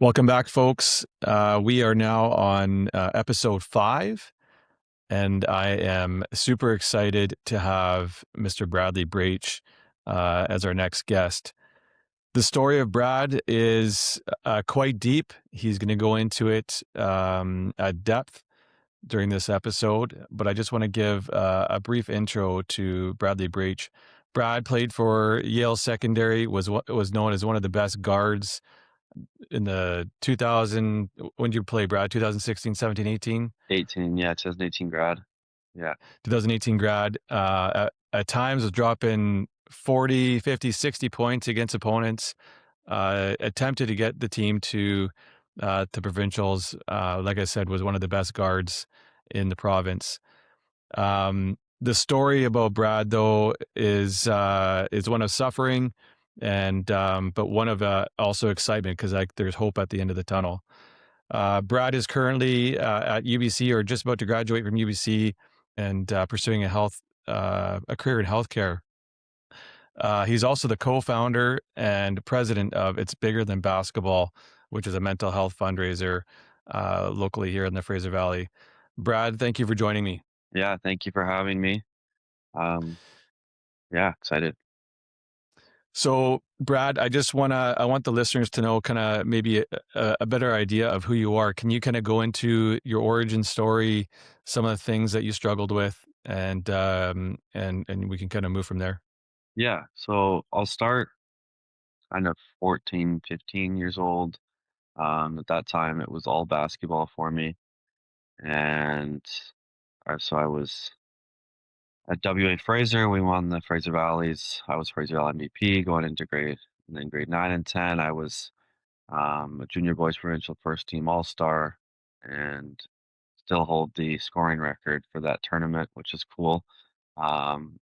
Welcome back, folks. We are now on episode 5, and I am super excited to have Mr. Bradley Braich as our next guest. The story of Brad is quite deep. He's going to go into it at depth during this episode, but I just want to give a brief intro to Bradley Braich. Brad played for Yale Secondary, was known as one of the best guards in the 2000. When did you play, Brad? 2016, 17, 18? 18, yeah, 2018 grad. Yeah. 2018 grad. At times was dropping 40, 50, 60 points against opponents. Attempted to get the team to provincials. Like I said, was one of the best guards in the province. The story about Brad, though, is one of suffering, and but one of also excitement, because there's hope at the end of the tunnel. Brad is currently at UBC, or just about to graduate from UBC, and pursuing a career in healthcare. He's also the co-founder and president of It's Bigger Than Basketball, which is a mental health fundraiser locally here in the Fraser Valley. Brad, thank you for joining me. Yeah, thank you for having me. Um, yeah, excited. So, Brad, I want the listeners to know kind of maybe a better idea of who you are. Can you kind of go into your origin story, some of the things that you struggled with, and we can kind of move from there? Yeah, so I'll start kind of 14, 15 years old. At that time, it was all basketball for me. And so I was at WA Fraser. We won the Fraser Valleys. I was Fraser Valley MVP going into grade 9 and 10. I was a junior boys provincial first team all star and still hold the scoring record for that tournament, which is cool.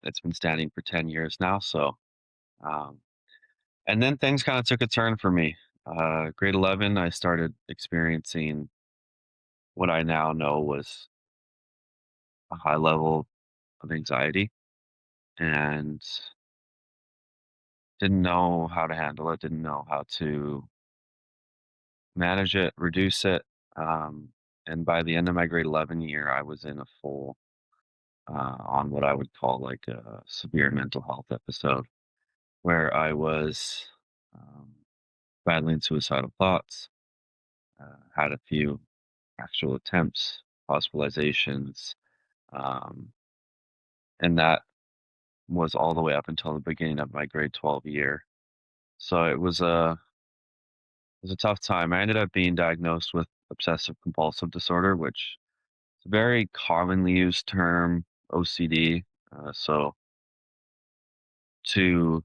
It's been standing for 10 years now. Um, and then things kind of took a turn for me. Grade 11, I started experiencing what I now know was a high level of anxiety and didn't know how to handle it, didn't know how to manage it, reduce it. Um, and by the end of my grade 11 year, I was in a full, on what I would call like a severe mental health episode where I was um, battling suicidal thoughts, had a few actual attempts, hospitalizations, um, and that was all the way up until the beginning of my grade 12 year. So it was a tough time. I ended up being diagnosed with obsessive compulsive disorder, which is a very commonly used term, OCD. So to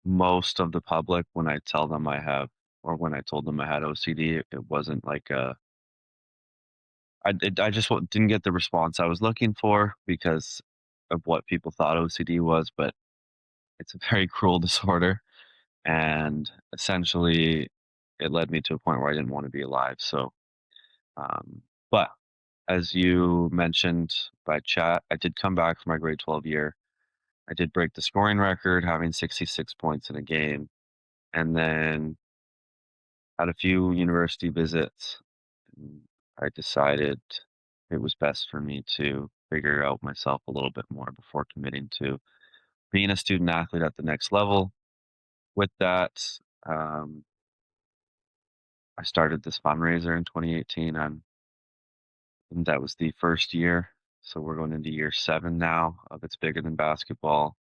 most of the public, when I tell them I have, or when I told them I had OCD, it wasn't like I just didn't get the response I was looking for because of what people thought OCD was, but it's a very cruel disorder, and essentially, it led me to a point where I didn't want to be alive. So, um, but as you mentioned by chat, I did come back from my grade 12 year. I did break the scoring record, having 66 points in a game, and then had a few university visits. And I decided it was best for me to figure out myself a little bit more before committing to being a student athlete at the next level. With that, um, I started this fundraiser in 2018, and that was the first year. So we're going into year 7 now of It's Bigger Than Basketball.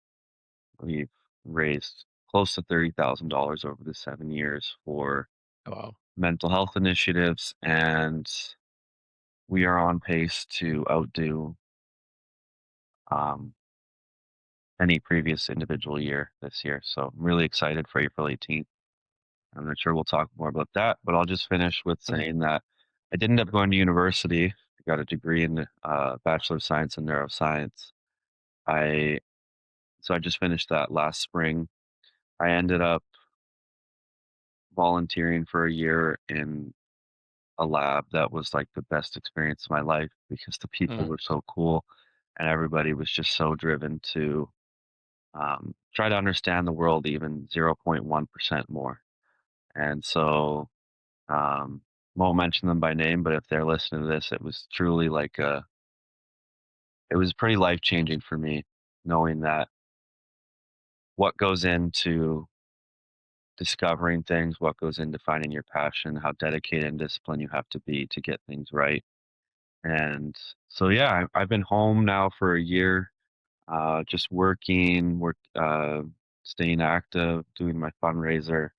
We've raised close to $30,000 over the 7 years for Wow. mental health initiatives, and we are on pace to outdo um, any previous individual year this year. So I'm really excited for April 18th. I'm not sure we'll talk more about that, but I'll just finish with saying that I did end up going to university. I got a degree in Bachelor of Science in Neuroscience. I so I just finished that last spring. I ended up volunteering for a year in a lab that was like the best experience of my life because the people Mm. were so cool and everybody was just so driven to try to understand the world even 0.1% more. And so Um, won't mention them by name, but if they're listening to this, it was truly like it was pretty life changing for me knowing that what goes into discovering things, what goes into finding your passion, how dedicated and disciplined you have to be to get things right. And so, yeah, I've been home now for a year, just staying active, doing my fundraiser,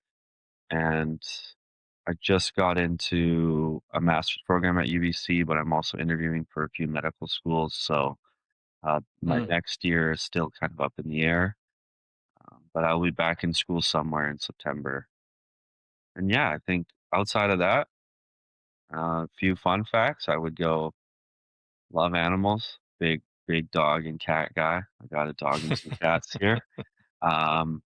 and I just got into a master's program at UBC, but I'm also interviewing for a few medical schools. So my Mm. next year is still kind of up in the air, but I'll be back in school somewhere in September. And yeah, I think outside of that, a few fun facts. I would go love animals, big dog and cat guy. I got a dog and some cats here. Um,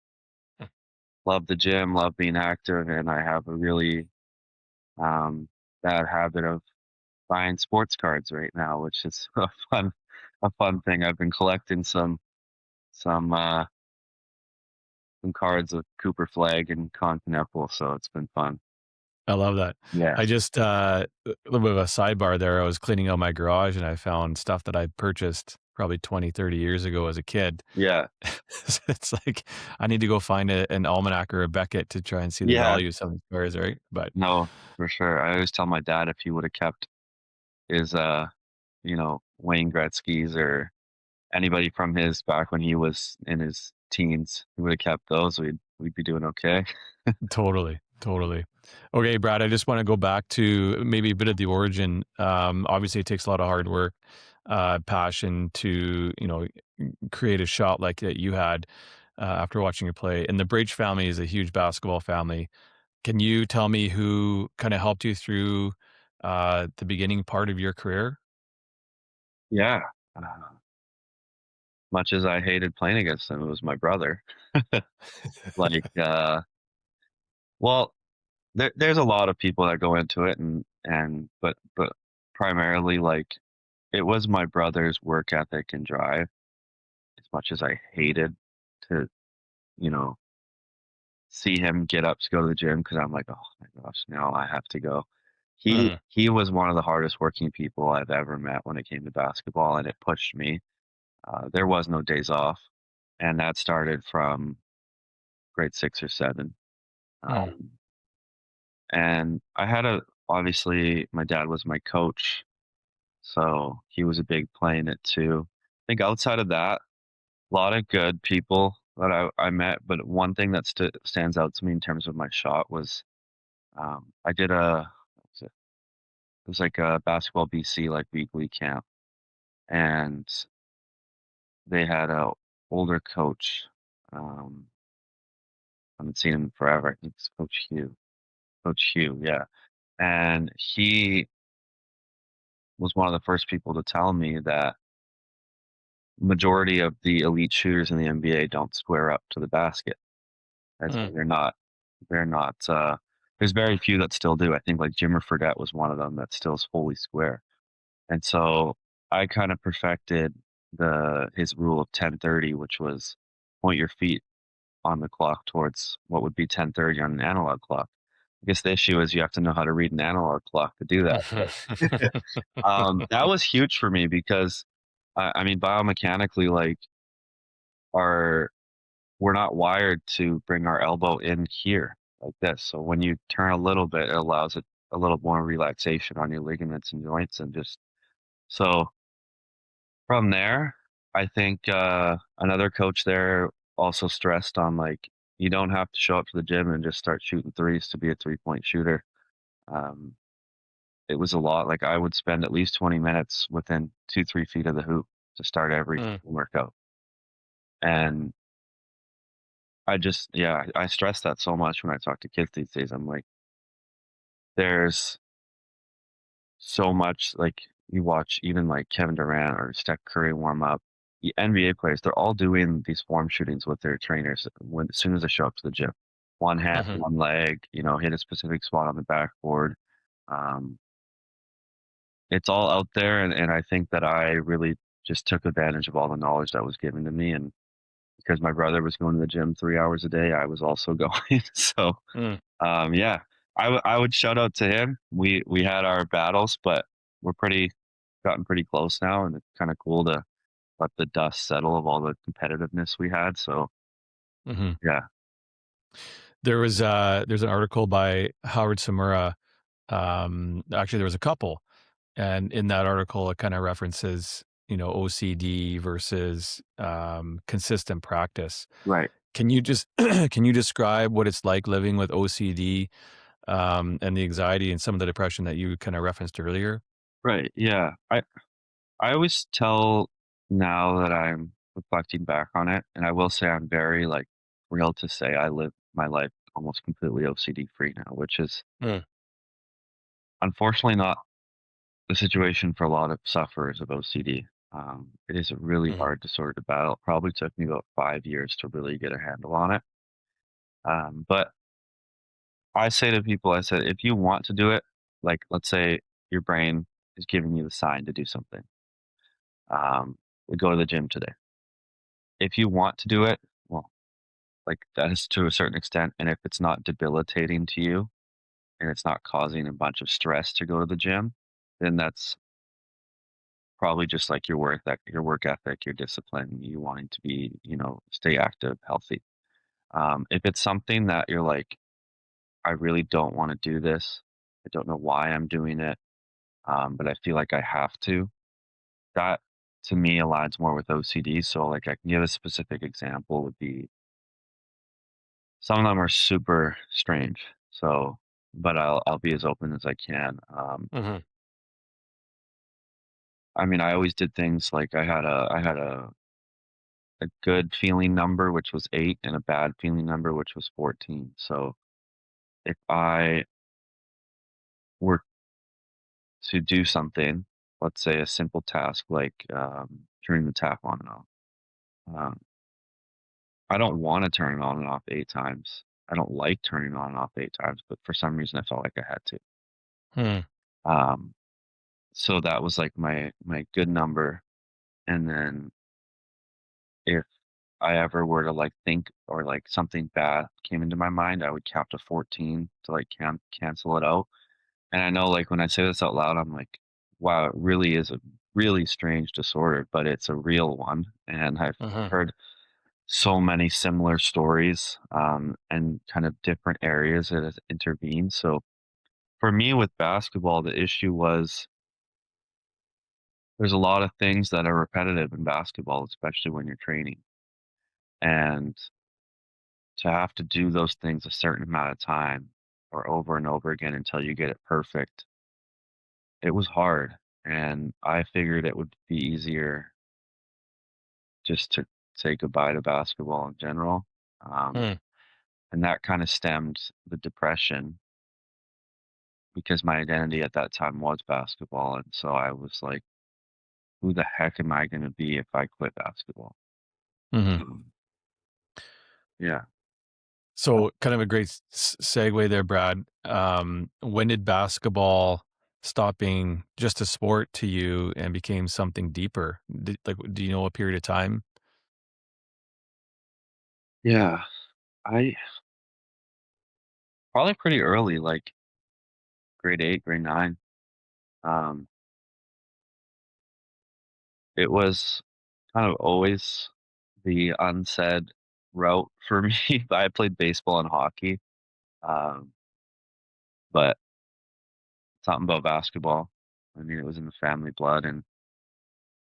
love the gym, love being active, and I have a really um, bad habit of buying sports cards right now, which is a fun thing. I've been collecting some uh, some cards of Cooper Flag and Continental, so it's been fun. I love that. Yeah, I just, a little bit of a sidebar there. I was cleaning out my garage and I found stuff that I purchased probably 20, 30 years ago as a kid. yeah, So it's like, I need to go find an almanac or a Beckett to try and see the yeah. value of some of these cars, right? But No, for sure. I always tell my dad if he would have kept his, Wayne Gretzky's or anybody from his back when he was in his teens, he would have kept those. We'd be doing okay. totally, totally. Okay, Brad, I just want to go back to maybe a bit of the origin. Obviously, it takes a lot of hard work, passion to, create a shot like that you had after watching you play. And the Braich family is a huge basketball family. Can you tell me who kind of helped you through the beginning part of your career? Yeah. Much as I hated playing against him, it was my brother. Like, well, there's a lot of people that go into it but primarily, like, it was my brother's work ethic and drive as much as I hated to, you know, see him get up to go to the gym because 'cause I'm like, "Oh my gosh, now I have to go." Mhm. He was one of the hardest working people I've ever met when it came to basketball, and it pushed me. There was no days off, and that started from grade 6 or 7. Mm. Um, and I had a obviously, my dad was my coach, so he was a big play in it too. I think outside of that, a lot of good people that I met, but one thing that stands out to me in terms of my shot was, I did what was it? It was like a basketball BC, like, weekly camp, and they had a older coach, um, I haven't seen him in forever, I think it's Coach Hugh, yeah, and he was one of the first people to tell me that majority of the elite shooters in the NBA don't square up to the basket. I'd say Mm. they're not, there's very few that still do. I think, like, Jimmer Fredette was one of them that still is fully square. And so I kind of perfected his rule of 10:30, which was point your feet on the clock towards what would be 10:30 on an analog clock. I guess the issue is you have to know how to read an analog clock to do that. But, that was huge for me because I mean, biomechanically, like, our we're not wired to bring our elbow in here like this. So when you turn a little bit, it allows it a little more relaxation on your ligaments and joints and just so from there, I think another coach there also stressed on, like, you don't have to show up to the gym and just start shooting threes to be a 3-point shooter. Um, it was a lot. Like, I would spend at least 20 minutes within 2, 3 feet of the hoop to start every Mm. workout. And yeah, I stress that so much when I talk to kids these days. I'm like, there's so much, like, you watch even like Kevin Durant or Steph Curry warm up, the NBA players, they're all doing these form shootings with their trainers as soon as they show up to the gym. One hand, Mhm. one leg, hit a specific spot on the backboard. Um, it's all out there, and I think that I really just took advantage of all the knowledge that was given to me, and because my brother was going to the gym 3 hours a day, I was also going. So Mm. yeah, I would shout out to him. We had our battles, but we're pretty gotten pretty close now, and it's kinda cool to let the dust settle of all the competitiveness we had, so, Mhm. yeah. There's an article by Howard Samura. Actually, there was a couple, and in that article, it kind of references, OCD versus consistent practice. Right, Can you just can you describe what it's like living with OCD, and the anxiety and some of the depression that you kind of referenced earlier? right, yeah. I always tell now that I'm reflecting back on it, and I will say I'm very, like, real to say I live my life almost completely OCD free now, which is Mm, unfortunately not the situation for a lot of sufferers of OCD. It is a really mhm, hard disorder to battle. It probably took me about 5 years to really get a handle on it. But I say to people, I said, if you want to do it, like, let's say your brain is giving you the sign to do something. We go to the gym today. If you want to do it, well, like, that is to a certain extent, and if it's not debilitating to you and it's not causing a bunch of stress to go to the gym, then that's probably just like your work ethic, your discipline, you wanting to be, stay active, healthy. If it's something that you're like, I really don't want to do this. I don't know why I'm doing it, but I feel like I have to. That to me aligns more with OCD. So like I can give a specific example would be some of them are super strange. So, but I'll be as open as I can. mhm, I mean, I always did things like I had a good feeling number, which was 8, and a bad feeling number, which was 14. So if I were to do something, let's say a simple task like turning the tap on and off, um, I don't want to turn it on and off 8 times. I don't like turning it on and off 8 times, but for some reason I felt like I had to. hmm, Um, so that was like my good number. And then if I ever were to like think or like something bad came into my mind, I would count to 14 to like cancel it out. And I know like when I say this out loud, I'm like, wow, it really is a really strange disorder, but it's a real one. And I've mhm, heard so many similar stories and kind of different areas that has intervened. So for me with basketball, the issue was there's a lot of things that are repetitive in basketball, especially when you're training. And to have to do those things a certain amount of time or over and over again until you get it perfect, it was hard. And I figured it would be easier just to say goodbye to basketball in general. Um, hmm, and that kind of stemmed the depression because my identity at that time was basketball. And so I was like, who the heck am I going to be if I quit basketball? mhm. Um, yeah. So, kind of a great segue there, Brad. When did basketball stop being just a sport to you and became something deeper? Do you know a period of time? Yeah. I probably pretty early, like grade 8, grade 9. Um, it was kind of always the unsaid route for me. I played baseball and hockey, um, but something about basketball. I mean, it was in the family blood,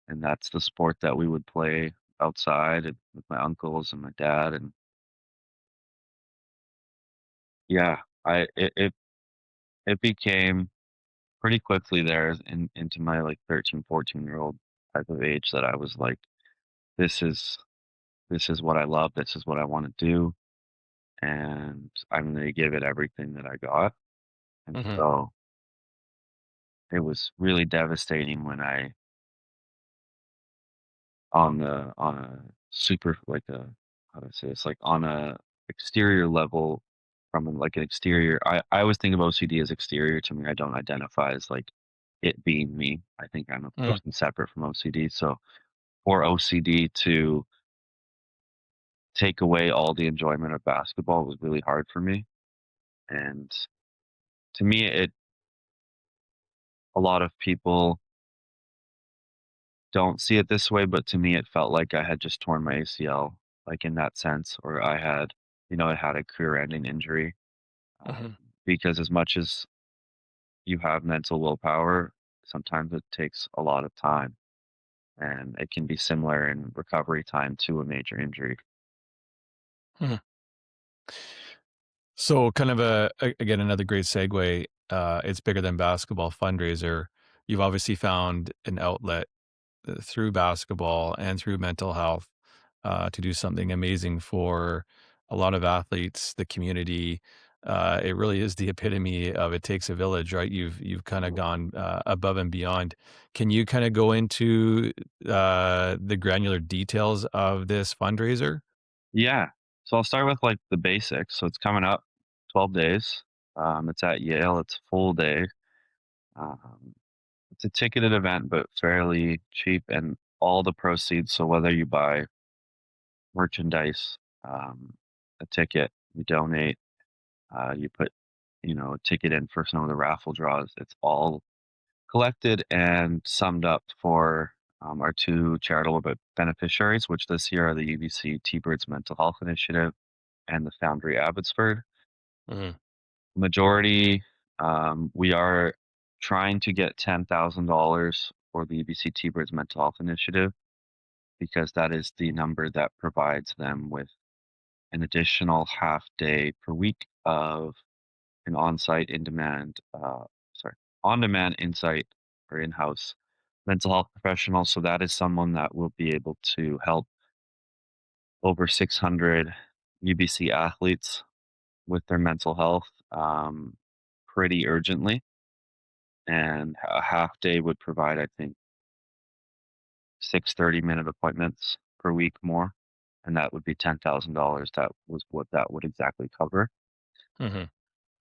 and that's the sport that we would play outside and with my uncles and my dad. And yeah, it became pretty quickly there into my like 13, 14-year old type of age that I was like, this is this is what I love. This is what I want to do, and I'm going to give it everything that I got. And Mhm, so it was really devastating when I on a super like a how do I say this, like on a exterior level from like an exterior I always think of OCD as exterior to me. I don't identify as like it being me. I think I'm a mhm, person separate from OCD. So for OCD to take away all the enjoyment of basketball was really hard for me. And to me, a lot of people don't see it this way, but to me, it felt like I had just torn my ACL, like in that sense, or I had a career-ending injury. Um, Mhm. because as much as you have mental willpower, sometimes it takes a lot of time, and it can be similar in recovery time to a major injury. Mhm. So kind of again, another great segue. It's bigger than basketball fundraiser. You've obviously found an outlet through basketball and through mental health to do something amazing for a lot of athletes, the community. It really is the epitome of it takes a village, right? You've kind of gone above and beyond. Can you kind of go into the granular details of this fundraiser? Yeah. So I'll start with like the basics. So it's coming up 12 days. It's at Yale. It's a full day. Um, it's a ticketed event, but fairly cheap. And all the proceeds, so whether you buy merchandise, a ticket, you donate, you put, a ticket in for some of the raffle draws, it's all collected and summed up for our two charitable beneficiaries, which this year are the UBC T-Birds Mental Health Initiative and the Foundry Abbotsford. Mhm. Majority, we are trying to get $10,000 for the UBC T-Birds Mental Health Initiative because that is the number that provides them with an additional half day per week of an on-site sorry, on-demand insight or in-house mental health professional. So that is someone that will be able to help over 600 UBC athletes with their mental health pretty urgently. And a half day would provide, I think, 6 30-minute appointments per week more. And that would be $10,000. That was what that would exactly cover. Mhm.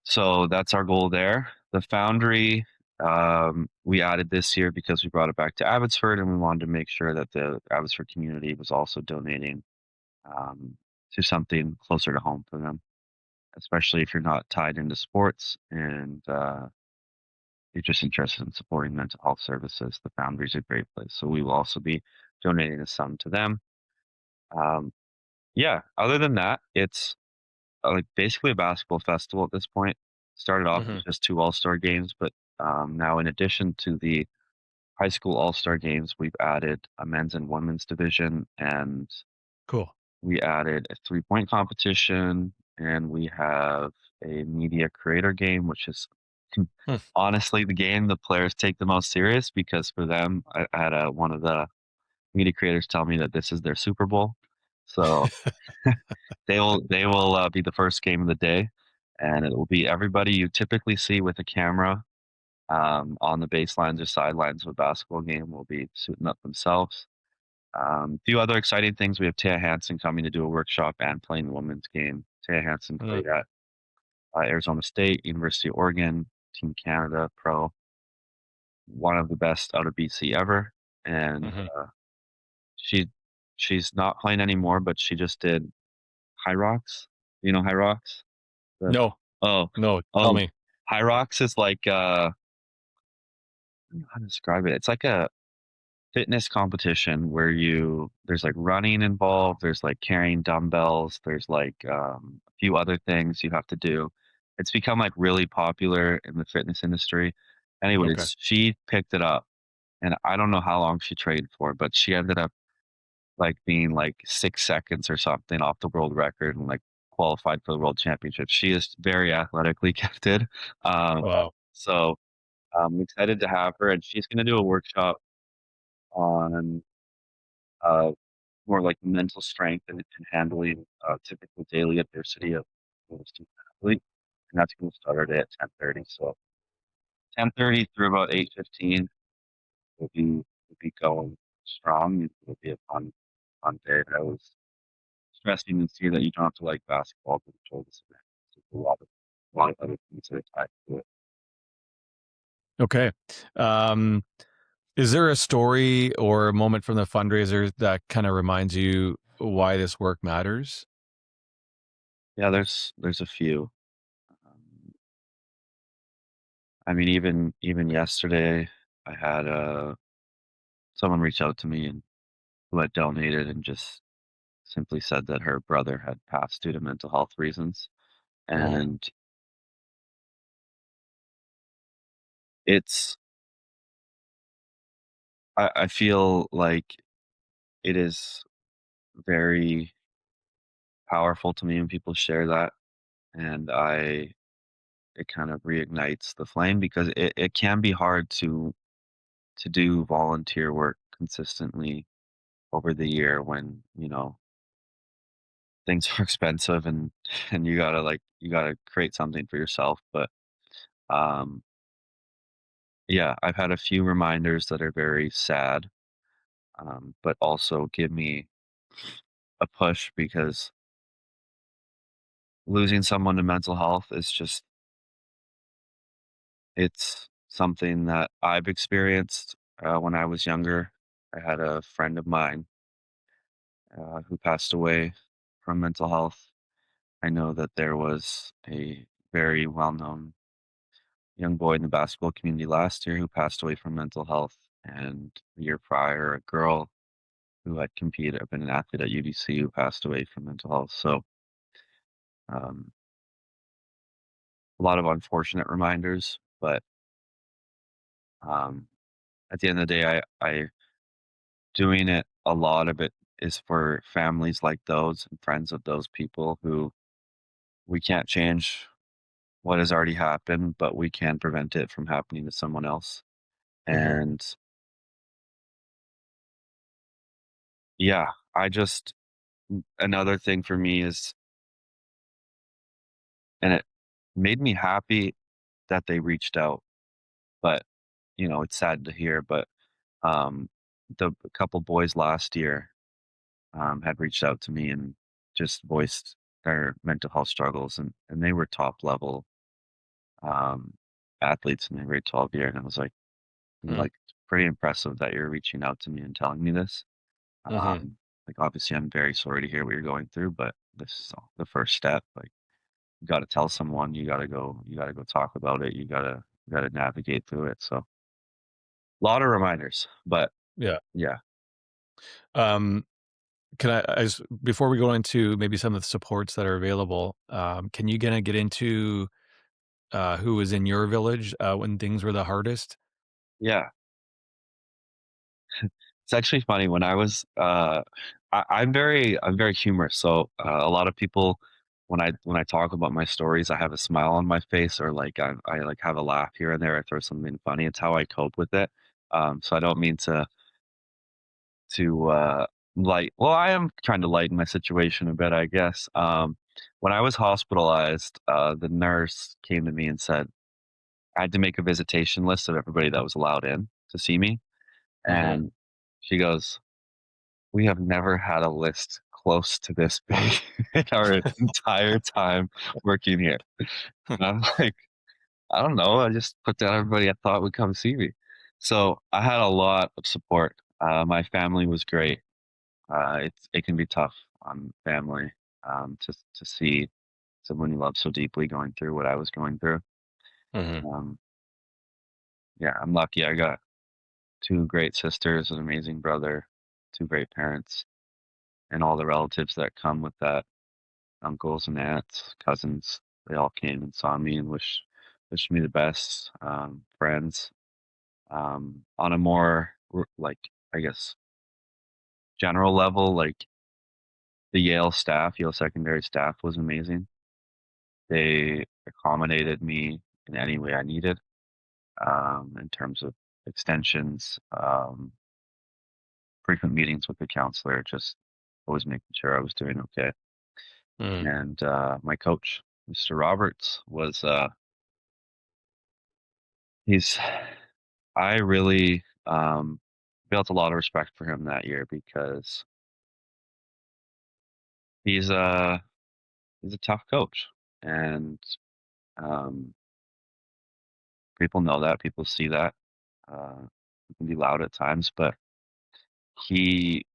So that's our goal there. The Foundry, we added this year because we brought it back to Abbotsford and we wanted to make sure that the Abbotsford community was also donating to something closer to home for them, especially if you're not tied into sports and you're just interested in supporting mental health services. The Foundry is a great place. So we will also be donating a sum to them. Um, yeah, other than that, it's like basically a basketball festival at this point. Started off as Mhm. just two all-star games, but now in addition to the high school all-star games, we've added a men's and women's division, and Cool. we added a three-point competition, and we have a media creator game, which is Hmm. honestly the game the players take the most serious because for them, I had one of the media creators tell me that this is their Super Bowl. So they will be the first game of the day, and it will be everybody you typically see with a camera on the baselines or sidelines of a basketball game will be suiting up themselves. A few other exciting things. We have Taya Hanson coming to do a workshop and playing the women's game. Taya Hanson Mhm. played at Arizona State, University of Oregon, Team Canada Pro, one of the best out of BC ever. And Mhm. she she's not playing anymore, but she just did High Rocks. You know High Rocks? The No, oh, no, tell oh, me. High Rocks is like, I don't know how to describe it. It's like a fitness competition where there's like running involved, there's like carrying dumbbells, there's like, a few other things you have to do. It's become like really popular in the fitness industry. Okay. Anyways, she picked it up and I don't know how long she trained for, but she ended up like being like 6 seconds or something off the world record and like qualified for the world championship. She is very athletically gifted. Um, Wow. so I'm excited to have her, and she's going to do a workshop on uh, more like mental strength and handling typical daily adversity of a student athlete, and that's going to start our day at 10:30. So 10:30 through about 8:15 will be going strong. It will be a fun day. I was stressing to see that you don't have to like basketball to control this event. There's a lot of other things that are tied to it. Okay. Um, is there a story or a moment from the fundraiser that kind of reminds you why this work matters? Yeah, there's a few. Um, I mean, even yesterday, I had someone reach out to me and who had donated and just simply said that her brother had passed due to mental health reasons, Mhm. and it's I feel like it is very powerful to me when people share that, and I it kind of reignites the flame because it can be hard to do volunteer work consistently over the year when, things are expensive and you gotta create something for yourself. But um yeah, I've had a few reminders that are very sad, but also give me a push because losing someone to mental health is just it's something that I've experienced when I was younger. I had a friend of mine who passed away from mental health. I know that there was a very well known young boy in the basketball community last year who passed away from mental health. And the year prior, a girl who had competed, had been an athlete at UDC who passed away from mental health. So, um, a lot of unfortunate reminders, but um, at the end of the day, I doing it, a lot of it is for families like those and friends of those people who we can't change what has already happened, but we can prevent it from happening to someone else. Mhm. And yeah, I just another thing for me is, and it made me happy that they reached out, but it's sad to hear, but um, the a couple boys last year had reached out to me and just voiced their mental health struggles, and they were top level um, athletes in their grade 12 year, and I was like, Mm. it's pretty impressive that you're reaching out to me and telling me this. Mhm. Like obviously, I'm very sorry to hear what you're going through, but this is the first step. Like you got to tell someone, you got to go talk about it, you got to navigate through it. So a lot of reminders, but Yeah. yeah, Um, can I just before we go into maybe some of the supports that are available, can you kinda get into, who was in your village, when things were the hardest? yeah. It's actually funny when I was I'm very humorous. So a lot of people when I talk about my stories, I have a smile on my face or like I like have a laugh here and there. I throw something funny. It's how I cope with it. So I don't mean to light. Well, I am trying to lighten my situation a bit, I guess. When I was hospitalized, the nurse came to me and said I had to make a visitation list of everybody that was allowed in to see me, Mhm. and she goes, we have never had a list close to this big in our entire time working here. And I'm like, I don't know. I just put down everybody I thought would come see me. So I had a lot of support. My family was great. It can be tough on family to see someone you love so deeply going through what I was going through. Mhm. Um, yeah, I'm lucky. I got two great sisters, an amazing brother, two great parents, and all the relatives that come with that. Uncles and aunts, cousins, they all came and saw me and wished me the best. Friends, on a more like I guess general level, like the Yale secondary staff was amazing. They accommodated me in any way I needed, in terms of extensions, frequent meetings with the counselor, just always making sure I was doing okay. Mm. And my coach, Mr. Roberts, was he's I really, built a lot of respect for him that year because he's a he's a tough coach, and, um, people know that, people see that. He can be loud at times, but he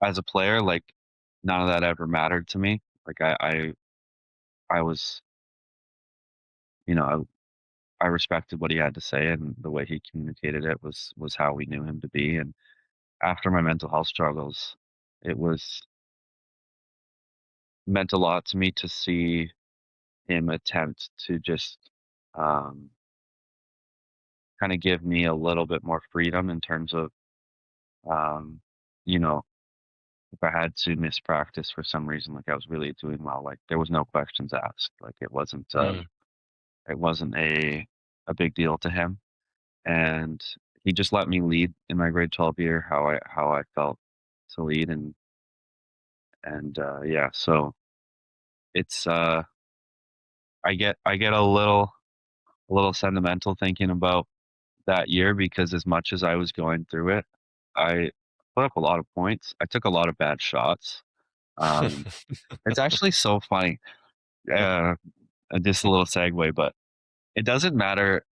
as a player, like, none of that ever mattered to me. Like, I was, you know, I respected what he had to say, and the way he communicated it was how we knew him to be. And after my mental health struggles, it was meant a lot to me to see him attempt to just um, kind of give me a little bit more freedom in terms of, um, you know, if I had to miss practice for some reason, like I was really doing well, like there was no questions asked. Like Mm. it wasn't a big deal to him, and he just let me lead in my grade 12 year how I felt to lead, and yeah, so it's I get a little sentimental thinking about that year because as much as I was going through it, I put up a lot of points. I took a lot of bad shots. Um, it's actually so funny. Uh, just a little segue, but it doesn't matter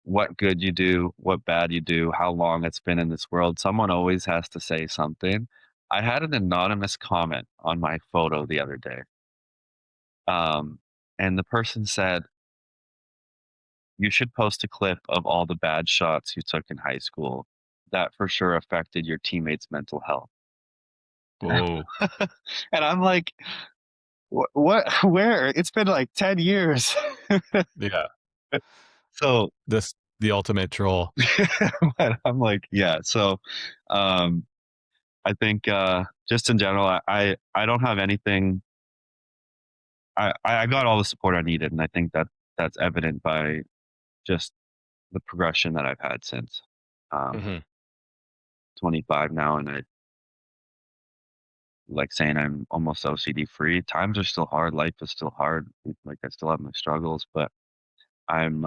what good you do, what bad you do, how long it's been in this world. Someone always has to say something. I had an anonymous comment on my photo the other day, and the person said, "You should post a clip of all the bad shots you took in high school. That for sure affected your teammates' mental health." Whoa. And I'm like, What? Where? It's been like 10 years." Yeah. So, The ultimate troll. but I'm like, yeah. So, um, I think just in general, I don't have anything. I got all the support I needed, and I think that that's evident by just the progression that I've had since. Um, Mhm. 25 now, and I like saying I'm almost OCD free. Times are still hard. Life is still hard. Like I still have my struggles, but I'm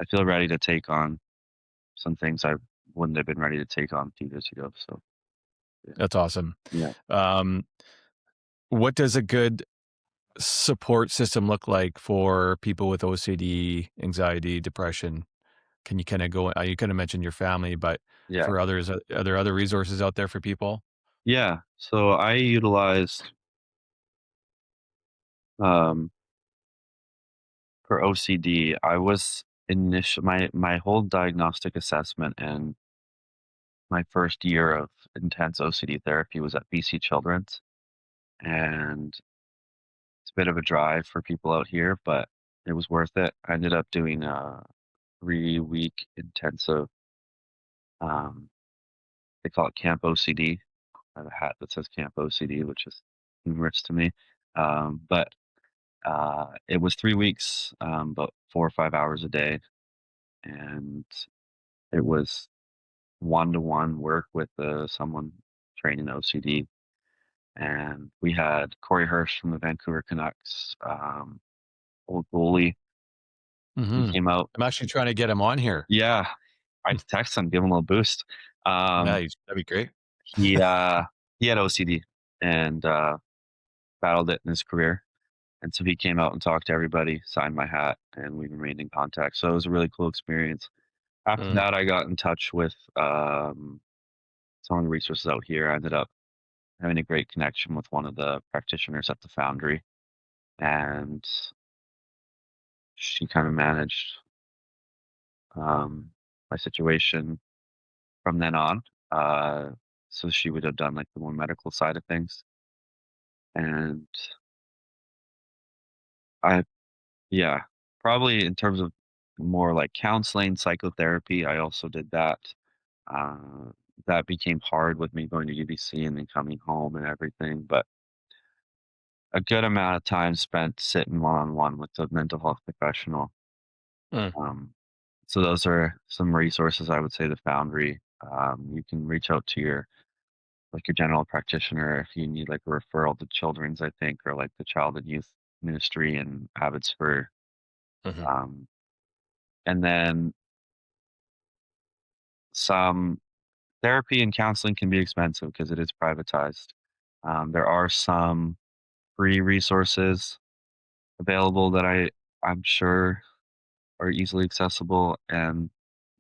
I feel ready to take on some things I wouldn't have been ready to take on 2 years ago. So yeah, That's awesome. yeah, Um, what does a good support system look like for people with OCD, anxiety, depression? Can you kinda go you kinda mentioned your family, but yeah, for others, are there other resources out there for people? yeah. So I utilized um, for OCD. I was initial my whole diagnostic assessment and my first year of intense OCD therapy was at BC Children's, and it's a bit of a drive for people out here, but it was worth it. I ended up doing a 3-week intensive. Um, they call it Camp OCD. I have a hat that says Camp OCD, which is humorous to me. But it was 3 weeks, about 4 or 5 hours a day, and it was one-to-one work with someone training OCD. And we had Corey Hirsch from the Vancouver Canucks, old goalie. He Mhm. came out. I'm actually trying to get him on here. Yeah, I text him, give him a little boost. Yeah, Um, that'd be great. he he had OCD and battled it in his career. And so he came out and talked to everybody, signed my hat, and we remained in contact. So it was a really cool experience. After Mm, that, I got in touch with some of the resources out here. I ended up having a great connection with one of the practitioners at the Foundry, and she kind of managed um, my situation from then on. Uh, so she would have done like the more medical side of things, and I, yeah, probably in terms of more like counseling, psychotherapy, I also did that. Uh, that became hard with me going to UBC and then coming home and everything, but a good amount of time spent sitting one-on-one with a mental health professional. mm, Um, so those are some resources I would say the Foundry. You can reach out to your general practitioner if you need like a referral to Children's, I think, or like the Child and Youth Ministry in Abbotsford. mhm, Um, and then some therapy and counseling can be expensive because it is privatized. There are some free resources available that I'm sure are easily accessible, and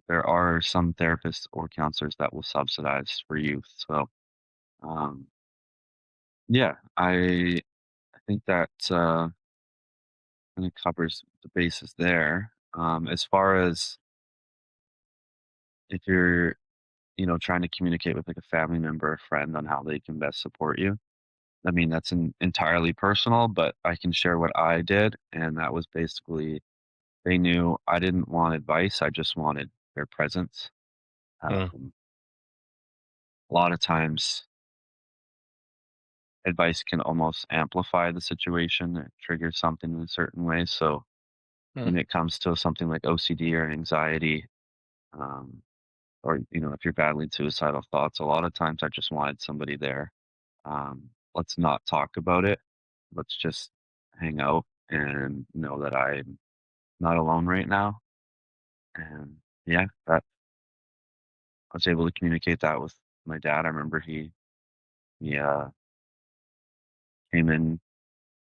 there are some therapists or counselors that will subsidize for youth. So um, yeah, I think that and it covers the bases there. As far as if you're, trying to communicate with like a family member or friend on how they can best support you, I mean, that's entirely personal, but I can share what I did. And that was basically they knew I didn't want advice, I just wanted their presence. Mm, Um, a lot of times, advice can almost amplify the situation or trigger something in a certain way. So mm, when it comes to something like OCD or anxiety, um, or if you're battling suicidal thoughts, a lot of times I just wanted somebody there. Let's not talk about it. Let's just hang out and know that I'm not alone right now. And yeah, that I was able to communicate that with my dad. I remember he came in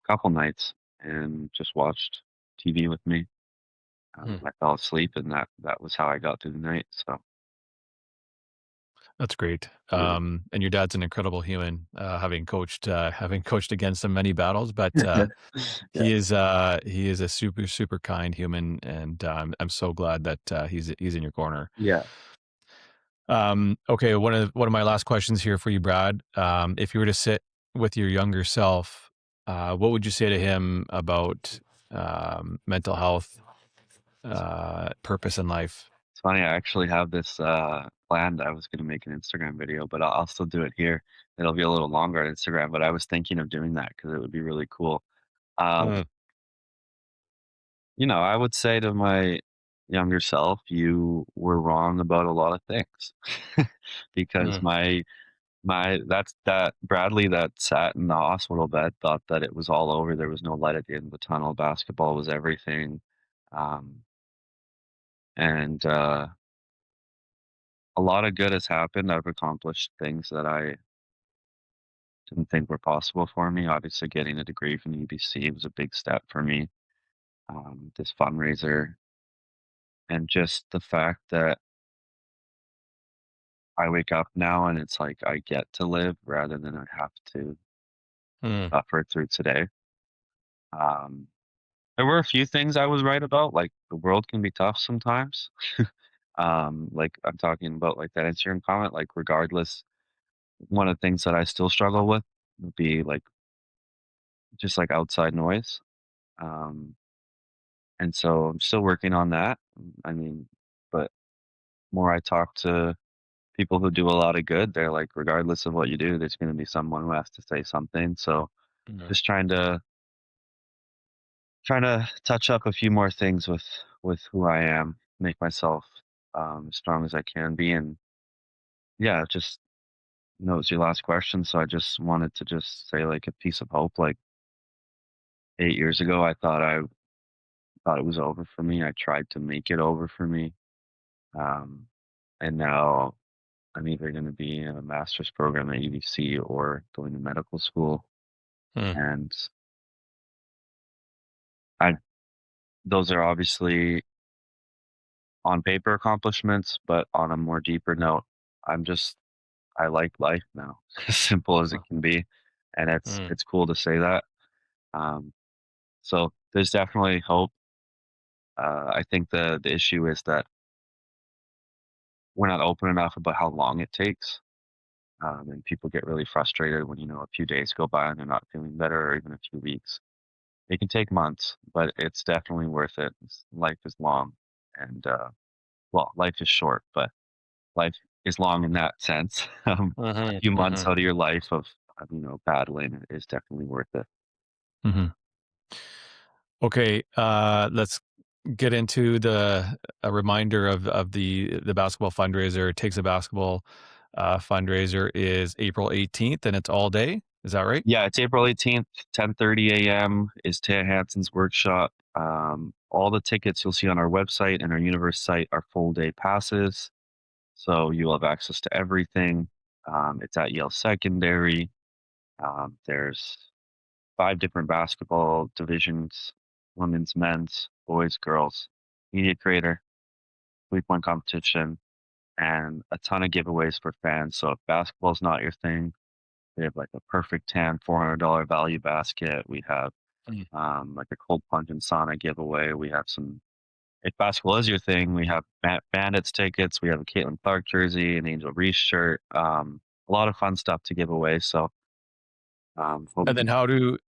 a couple nights and just watched TV with me. mm. I fell asleep, and that was how I got through the night. So That's great. yeah, And your dad's an incredible human, having coached against him many battles, but yeah, he is a super super kind human, and I'm so glad that he's in your corner. yeah. Okay, one of my last questions here for you, Brad. If you were to sit with your younger self, what would you say to him about mental health, purpose in life? It's funny. I actually have this planned. I was going to make an Instagram video, but I'll still do it here. It'll be a little longer on Instagram, but I was thinking of doing that because it would be really cool. Mm, Um, I would say to my younger self, you were wrong about a lot of things. Because mm, my that's that Bradley that sat in the hospital bed thought that it was all over. There was no light at the end of the tunnel. Basketball was everything. Um, and a lot of good has happened. I've accomplished things that I didn't think were possible for me. Obviously, getting a degree from the UBC was a big step for me. This fundraiser, and just the fact that I wake up now and it's like I get to live rather than I have to mm, suffer through today. Um, there were a few things I was right about, like the world can be tough sometimes. Like I'm talking about like that Instagram comment, like regardless, one of the things that I still struggle with would be like just like outside noise. Um, and so I'm still working on that. I mean, but more I talk to people who do a lot of good, they're like, regardless of what you do, there's going to be someone who has to say something. So mm, just trying to touch up a few more things with who I am, make myself as strong as I can be, and yeah, just know it's your last question, so I just wanted to just say like a piece of hope. Like 8 years ago, I thought it was over for me. I tried to make it over for me, um, and now I'm either going to be in a master's program at UBC or going to medical school, mm, and I those are obviously on paper accomplishments, but on a more deeper note, I'm just I like life now, as simple as it can be, and it's mm, it's cool to say that. Um, so there's definitely hope. I think the issue is that we're not open enough about how long it takes, and people get really frustrated when a few days go by and they're not feeling better, or even a few weeks. It can take months, but it's definitely worth it. Life is long, and well, life is short, but life is long in that sense. A mhm, few months mhm, out of your life of battling is definitely worth it. mhm. Okay, let's get into the a reminder of the basketball fundraiser. It Takes a Basketball fundraiser is April 18th, and it's all day. Is that right? Yeah, it's April 18th, 10:30 a.m. is Taya Hanson's workshop. All the tickets you'll see on our website and our Universe site are full day passes, so you'll have access to everything. It's at Yale Secondary. There's 5 different basketball divisions: women's, men's, boys, girls, media creator, 3-point competition, and a ton of giveaways for fans. So if basketball's not your thing, we have like a perfect tan $400 value basket. We have Mm. like a cold plunge and sauna giveaway. We have some. If basketball is your thing, we have Bandits tickets. We have a Caitlin Clark jersey, an Angel Reese shirt. A lot of fun stuff to give away. So, And then hoping.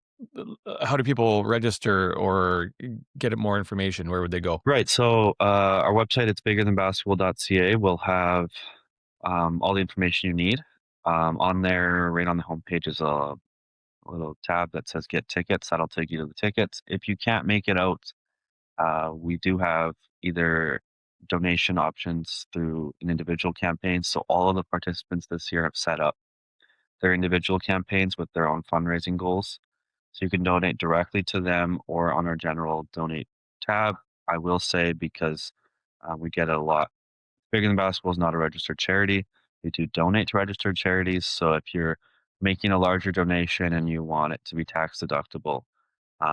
how do people register or get more information? Where would they go? Right. So, our website, it's biggerthanbasketball.ca, will have all the information you need. On there, right on the homepage, is a little tab that says "Get Tickets." That'll take you to the tickets. If you can't make it out, we do have either donation options through an individual campaign. So all of the participants this year have set up their individual campaigns with their own fundraising goals. So you can donate directly to them or on our general donate tab. I will say, because we get it a lot. Bigger Than Basketball is not a registered charity. We do donate to registered charities. So if you're making a larger donation and you want it to be tax deductible,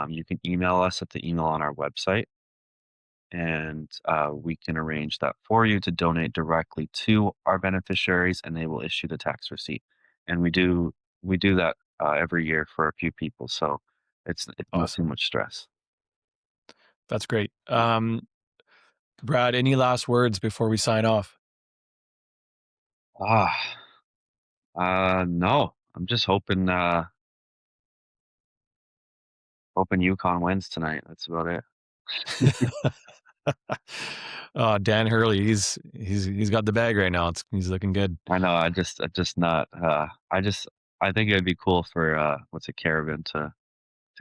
you can email us at the email on our website, and we can arrange that for you to donate directly to our beneficiaries, and they will issue the tax receipt. And we do that every year for a few people, so it's not too Awesome. much stress. That's great. Brad, any last words before we sign off? Ah, no, I'm just hoping UConn wins tonight. That's about it. Dan Hurley, he's got the bag right now. He's looking good. I know. I just not. I think it'd be cool for what's it, Caravan to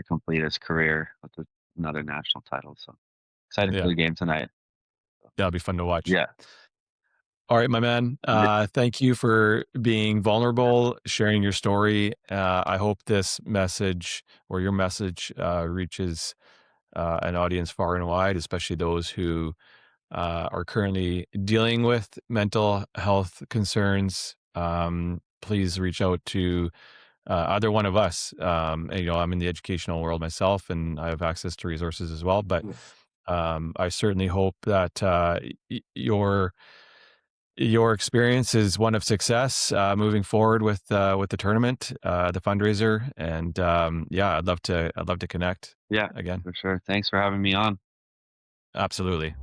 complete his career with another national title. So excited for Yeah, the game tonight. that'll be fun to watch. Yeah. All right, my man. Thank you for being vulnerable, sharing your story. I hope this message or your message reaches an audience far and wide, especially those who are currently dealing with mental health concerns. Please reach out to either one of us. I'm in the educational world myself, and I have access to resources as well. But Yeah. I certainly hope that your experience is one of success moving forward with the tournament, the fundraiser, and yeah, I'd love to connect Yeah, again. for sure. Thanks for having me on. Absolutely.